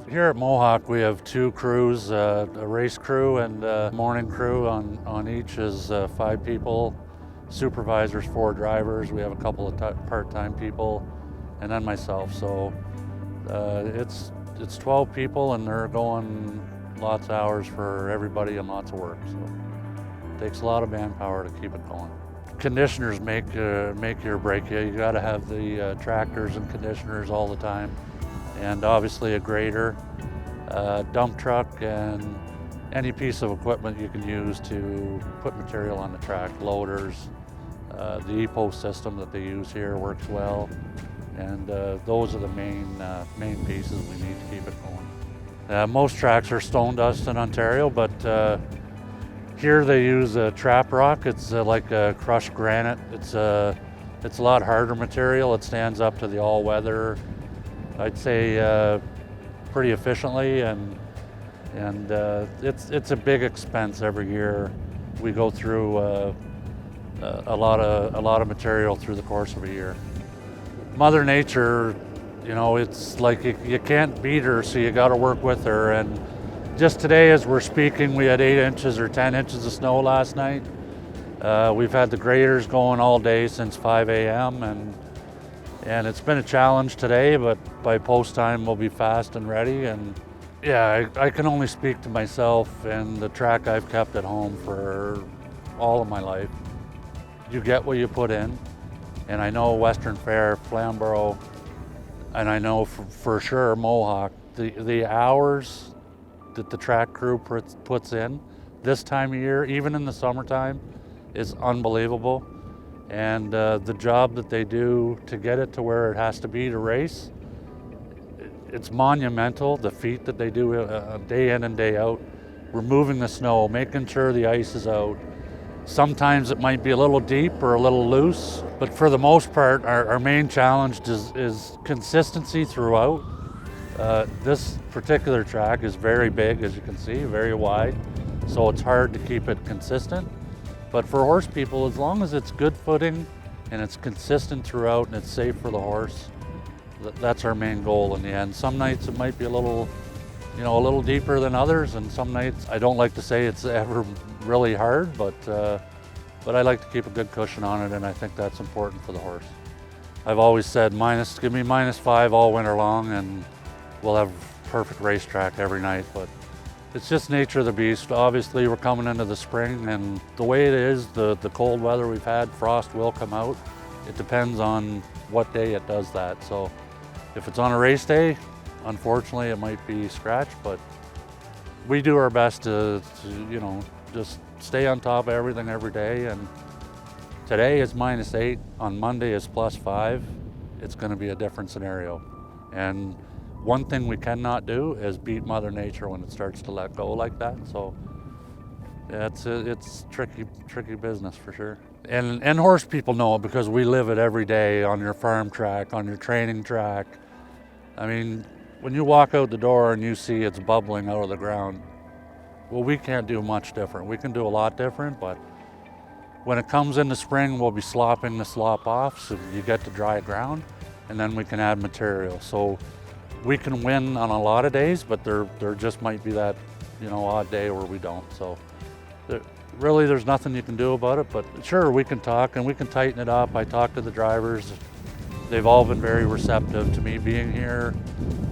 Here at Mohawk, we have two crews, a race crew and a morning crew. On each is 5 people, supervisors, 4 drivers. We have a couple of part-time people, and then myself. So it's 12 people, and they're going lots of hours for everybody and lots of work. So it takes a lot of manpower to keep it going. Conditioners make you or break you. You got to have the tractors and conditioners all the time, and obviously a grader, dump truck, and any piece of equipment you can use to put material on the track. Loaders, the e-post system that they use here works well, and those are the main pieces we need to keep it going. Most tracks are stone dust in Ontario, but here they use a trap rock. It's like a crushed granite. It's a lot harder material. It stands up to the all-weather, I'd say, pretty efficiently, and it's a big expense every year. We go through a lot of material through the course of a year. Mother Nature, you know, it's like you can't beat her, so you got to work with her. And just today, as we're speaking, we had 8 inches or 10 inches of snow last night. We've had the graders going all day since 5 a.m. and it's been a challenge today, but by post time we'll be fast and ready. And yeah, I can only speak to myself and the track I've kept at home for all of my life. You get what you put in, and I know Western Fair, Flamborough, and I know for sure Mohawk, the hours that the track crew puts in this time of year, even in the summertime, is unbelievable. And the job that they do to get it to where it has to be to race, it's monumental. The feat that they do day in and day out, removing the snow, making sure the ice is out. Sometimes it might be a little deep or a little loose, but for the most part, our main challenge is consistency throughout. This particular track is very big, as you can see, very wide, so it's hard to keep it consistent. But for horse people, as long as it's good footing and it's consistent throughout and it's safe for the horse, that's our main goal in the end. Some nights it might be a little deeper than others, and some nights, I don't like to say it's ever really hard, but I like to keep a good cushion on it, and I think that's important for the horse. I've always said, give me -5 all winter long, and we'll have perfect racetrack every night. But it's just nature of the beast. Obviously, we're coming into the spring, and the way it is, the cold weather we've had, frost will come out. It depends on what day it does that. So if it's on a race day, unfortunately, it might be scratched, but we do our best to just stay on top of everything every day. And today is -8, on Monday is +5. It's going to be a different scenario. And one thing we cannot do is beat Mother Nature when it starts to let go like that. So yeah, it's tricky business for sure. And horse people know it because we live it every day on your farm track, on your training track. I mean, when you walk out the door and you see it's bubbling out of the ground, well, we can't do much different. We can do a lot different, but when it comes into spring, we'll be slopping the slop off so you get to dry ground, and then we can add material. So we can win on a lot of days, but there just might be that odd day where we don't. So really, there's nothing you can do about it, but sure, we can talk and we can tighten it up. I talk to the drivers. They've all been very receptive to me being here.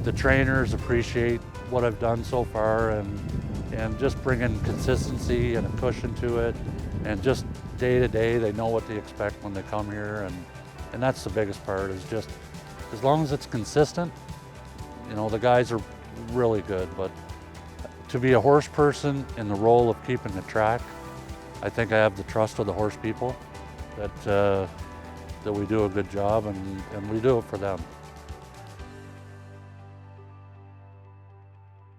The trainers appreciate what I've done so far, and just bringing consistency and a cushion to it, and just day to day, they know what to expect when they come here, and that's the biggest part, is just as long as it's consistent. The guys are really good, but to be a horse person in the role of keeping the track, I think I have the trust of the horse people that we do a good job, and we do it for them.